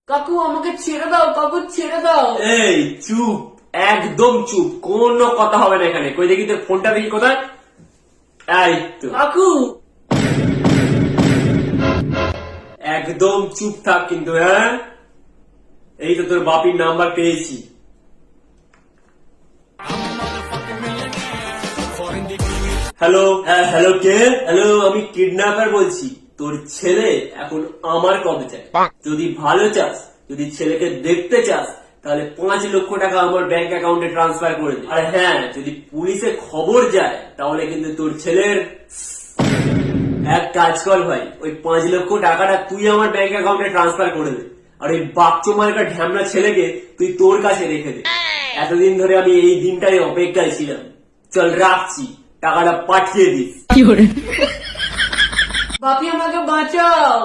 কাকু আমাকে ছেড়ে দাও, কাকু ছেড়ে দাও। এই চুপ, একদম চুপ, কোনো কথা হবে না এখানে। কই দেখি তোর ফোনটা, দেখি কোথায়। এই তো, কাকু একদম চুপ থাক কিন্তু, হ্যাঁ। এই তো তোর বাপির নাম্বার পেয়েছি। হ্যালো, হ্যাঁ হ্যালো, কে? হ্যালো, আমি কিডন্যাপার বলছি। তোর ছেলে এখন আমার কবে চাই। যদি ভালো চাস, যদি ছেলেকে দেখতে চাস, তাহলে 5 লক্ষ টাকা আমার ব্যাংক অ্যাকাউন্টে ট্রান্সফার করে দে। আর হ্যাঁ, যদি পুলিশে খবর যায়, তাহলে কিন্তু তোর ছেলের এক কাজ কর ভাই, ওই 5 লক্ষ টাকাটা তুই আমার ব্যাংক অ্যাকাউন্টে ট্রান্সফার করে দে। আর ওই বাচ্চো মার্কা ঢ্যামনা ছেলেকে তুই তোর কাছে রেখে দে। এতদিন ধরে আমি এই দিনটাই অপেক্ষায় ছিলাম। চল রাখছি, টাকাটা পাঠিয়ে দিস। বাপি আমাকে বাঁচাও।